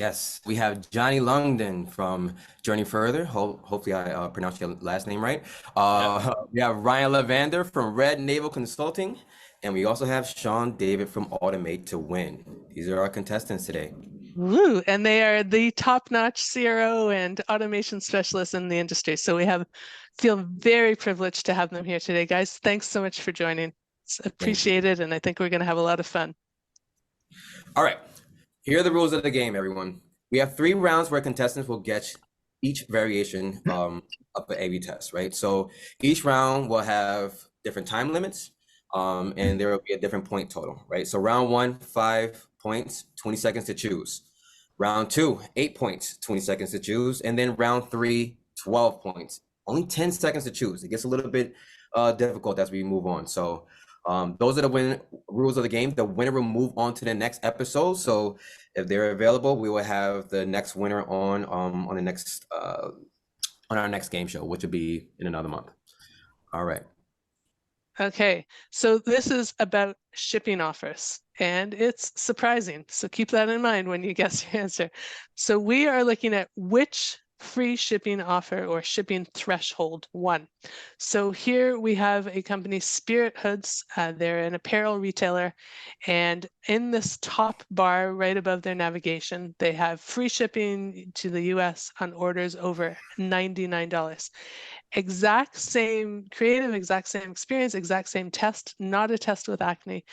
Yes, we have Johnny Longden from Journey Further. Hopefully, I pronounced your last name right. Yep. We have Ryan Levander from Red Naval Consulting, and we also have Shawn David from Automate to Win. These are our contestants today. Woo, and they are the top-notch CRO and automation specialists in the industry. So feel very privileged to have them here today, guys. Thanks so much for joining. It's Thank you. appreciated, and I think we're going to have a lot of fun. All right, here are the rules of the game, everyone. We have 3 rounds where contestants will get each variation of the A/B test, right? So each round will have different time limits, and there will be a different point total, right? So round 1, 5 points, 20 seconds to choose. Round 2, 8 points, 20 seconds to choose. And then round 3, 12 points, only 10 seconds to choose. It gets a little bit difficult as we move on. So those are the rules of the game. The winner will move on to the next episode. So if they're available, we will have the next winner on the next on our next game show, which will be in another month. All right. Okay, so this is about shipping offers, and it's surprising. So keep that in mind when you guess your answer. So we are looking at which free shipping offer or shipping threshold won. So here we have a company, Spirit Hoods. They're an apparel retailer, and in this top bar right above their navigation, they have free shipping to the US on orders over $99. Exact same creative, exact same experience, exact same test, not a test with acne.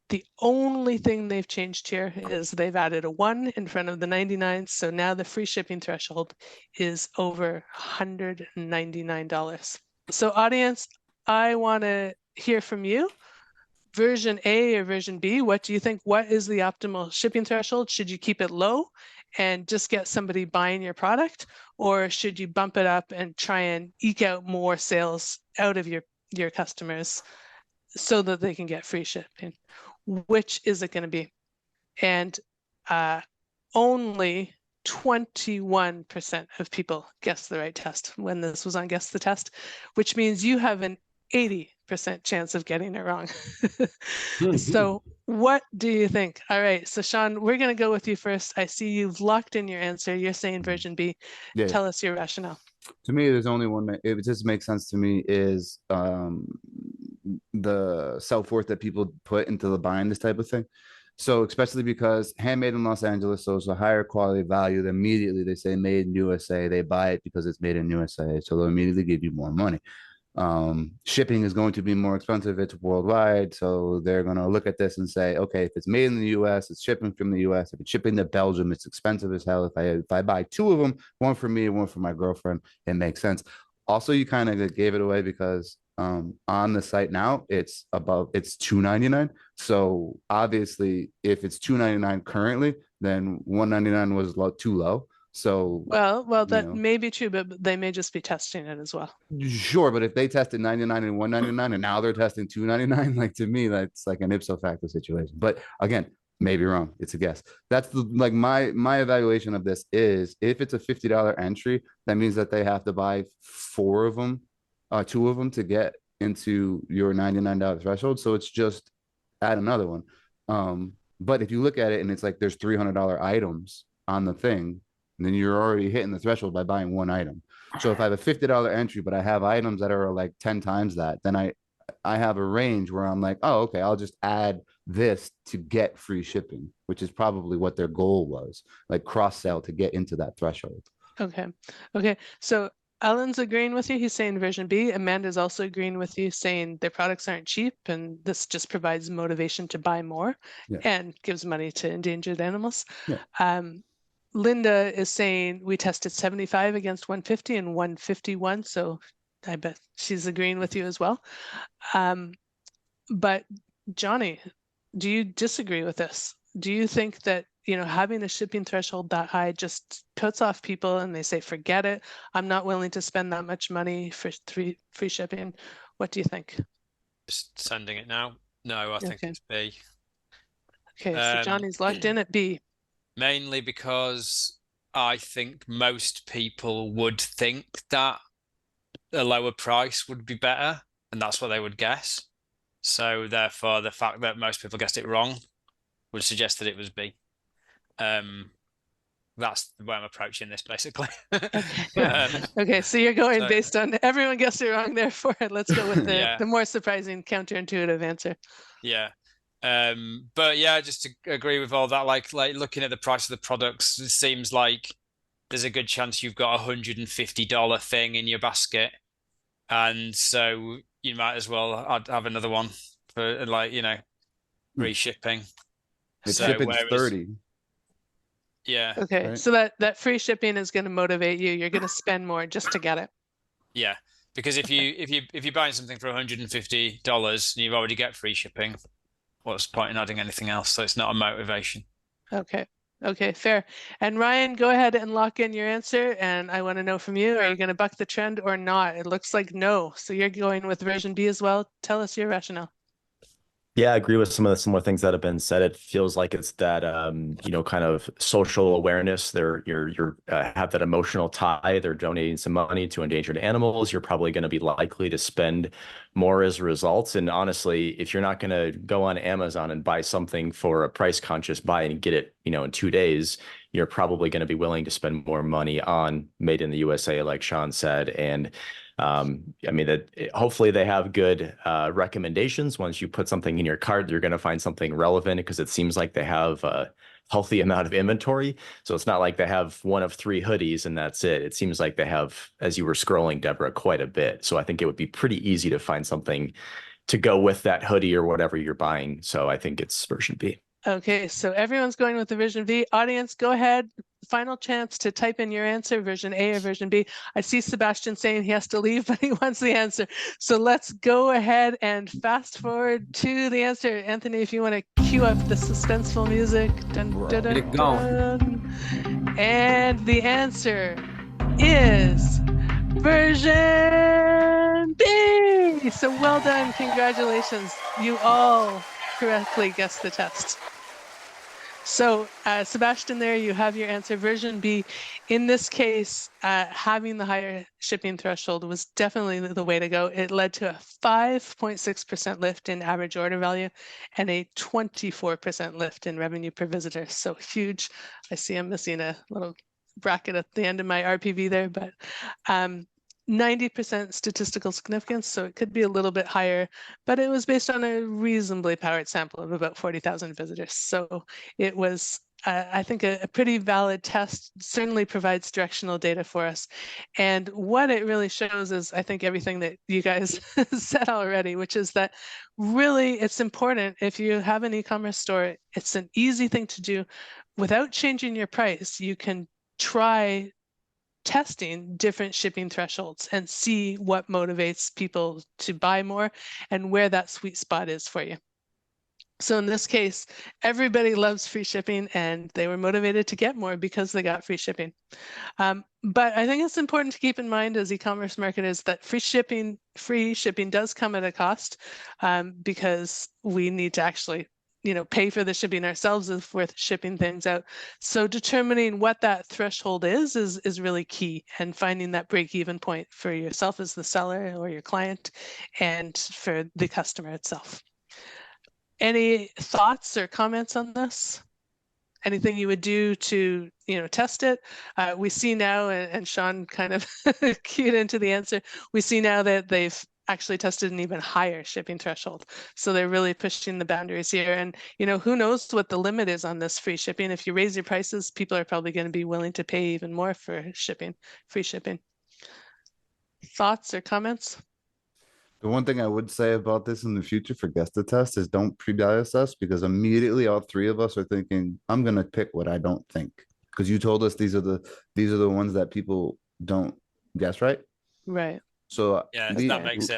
The only thing they've changed here is they've added a 1 in front of the 99. So now the free shipping threshold is over $199. So audience, I want to hear from you. Version A or version B, what do you think? What is the optimal shipping threshold? Should you keep it low and just get somebody buying your product? Or should you bump it up and try and eke out more sales out of your customers so that they can get free shipping? Which is it going to be? And only 21% of people guessed the right test when this was on Guess the Test, which means you have an 80% chance of getting it wrong. So what do you think? All right, so Shawn, we're going to go with you first. I see you've locked in your answer. You're saying version B. Yeah. Tell us your rationale. To me, there's only one. It just makes sense to me is the self-worth that people put into the buying this type of thing. So especially because handmade in Los Angeles, so it's a higher quality value. Immediately they say made in USA. They buy it because it's made in USA. So they'll immediately give you more money. Shipping is going to be more expensive. It's worldwide. So they're going to look at this and say, okay, if it's made in the US, it's shipping from the US. If it's shipping to Belgium, it's expensive as hell. If I buy 2 of them, one for me, one for my girlfriend, it makes sense. Also, you kind of gave it away because on the site now it's $2.99. So obviously if it's $2.99 currently, then $1.99 was too low. So well, that may be true, but they may just be testing it as well. Sure, but if they tested 99 and 199 and now they're testing 299, like to me, that's like an ipso facto situation. But again, maybe wrong. It's a guess. That's like my evaluation of this is if it's a $50 entry, that means that they have to buy 4 of them, 2 of them to get into your $99 threshold. So it's just add another one. But if you look at it and it's like there's $300 items on the thing, then you're already hitting the threshold by buying 1 item. So if I have a $50 entry, but I have items that are like 10 times that, then I have a range where I'm like, oh, okay, I'll just add this to get free shipping, which is probably what their goal was, like cross sell to get into that threshold. Okay. So Alan's agreeing with you. He's saying version B. Amanda's also agreeing with you, saying their products aren't cheap, and this just provides motivation to buy more and gives money to endangered animals. Linda is saying we tested 75 against 150 and 151. So I bet she's agreeing with you as well. But Johnny, do you disagree with this? Do you think that, having a shipping threshold that high just puts off people and they say, forget it, I'm not willing to spend that much money for free shipping? What do you think? Just sending it now. No, I think it's B. Okay, so Johnny's locked in at B. Mainly because I think most people would think that a lower price would be better, and that's what they would guess. So therefore, the fact that most people guessed it wrong would suggest that it was B. that's the way I'm approaching this, basically. Okay. Um, Okay, so you're going so- based on everyone guessed it wrong, therefore let's go with the, Yeah. the more surprising counterintuitive answer. Yeah. But yeah, just to agree with all that, like looking at the price of the products, it seems like there's a good chance you've got $150 thing in your basket. And so you might as well have another one for like, free shipping. If So shipping's whereas, 30, yeah, Okay, Right. so that free shipping is going to motivate you. You're going to spend more just to get it. yeah. Because if you're buying something for $150 and you've already get free shipping, what's the point in adding anything else? So it's not a motivation. Okay. Okay, fair. And Ryan, go ahead and lock in your answer. And I want to know from you, are you going to buck the trend or not? It looks like no. So you're going with version B as well. Tell us your rationale. Yeah, I agree with some of the similar things that have been said. It feels like it's that kind of social awareness. You're have that emotional tie. They're donating some money to endangered animals. You're probably going to be likely to spend more as a result. And honestly, if you're not going to go on Amazon and buy something for a price conscious buy and get it, in 2 days, you're probably going to be willing to spend more money on made in the USA, like Shawn said. And I mean, hopefully they have good recommendations. Once you put something in your cart, you're going to find something relevant because it seems like they have a healthy amount of inventory. So it's not like they have one of 3 hoodies and that's it. It seems like they have, as you were scrolling, Deborah, quite a bit. So I think it would be pretty easy to find something to go with that hoodie or whatever you're buying. So I think it's version B. Okay, so everyone's going with the version V. Audience, go ahead. Final chance to type in your answer, version A or version B. I see Sebastian saying he has to leave, but he wants the answer. So let's go ahead and fast forward to the answer. Anthony, if you want to cue up the suspenseful music. Dun, dun, Get it dun, dun. And the answer is version B. So well done. Congratulations. You all correctly guessed the test. So Sebastian, there you have your answer, version B. In this case, having the higher shipping threshold was definitely the way to go. It led to a 5.6% lift in average order value and a 24% lift in revenue per visitor. So huge. I see I'm missing a little bracket at the end of my RPV there, but 90% statistical significance, so it could be a little bit higher, but it was based on a reasonably powered sample of about 40,000 visitors. So it was, I think, a pretty valid test, certainly provides directional data for us. And what it really shows is, I think, everything that you guys said already, which is that really it's important if you have an e-commerce store, it's an easy thing to do. Without changing your price, you can try testing different shipping thresholds and see what motivates people to buy more and where that sweet spot is for you. So in this case, everybody loves free shipping and they were motivated to get more because they got free shipping. But I think it's important to keep in mind as e-commerce marketers that free shipping does come at a cost because we need to actually pay for the shipping ourselves if we're shipping things out. So determining what that threshold is really key, and finding that break-even point for yourself as the seller or your client and for the customer itself. Any thoughts or comments on this? Anything you would do to test it? We see now, and Shawn kind of cued into the answer, we see now that they've actually tested an even higher shipping threshold. So they're really pushing the boundaries here. And who knows what the limit is on this free shipping. If you raise your prices, people are probably going to be willing to pay even more for shipping, free shipping. Thoughts or comments? The one thing I would say about this in the future for guess the test is don't pre-bias us, because immediately all 3 of us are thinking, I'm gonna pick what I don't think. Because you told us these are the ones that people don't guess, right? Right. So Yeah, that makes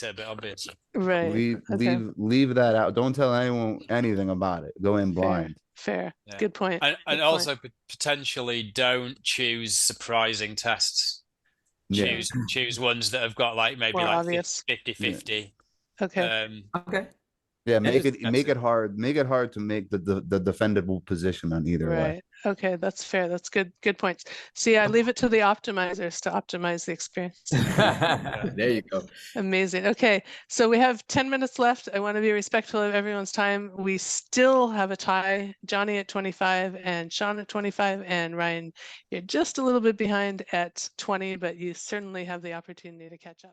it a bit obvious. Right. Leave that out. Don't tell anyone anything about it. Go in blind. Fair. Yeah. Good point. And also potentially don't choose surprising tests. Choose ones that have got maybe More obvious. 50-50. Okay. Okay. Yeah, make it's it hard. Make it hard to make the defendable position on either way. Right. Okay, that's fair. That's good points. See, I leave it to the optimizers to optimize the experience. There you go. Amazing. Okay, so we have 10 minutes left. I want to be respectful of everyone's time. We still have a tie, Johnny at 25 and Shawn at 25, and Ryan, you're just a little bit behind at 20, but you certainly have the opportunity to catch up.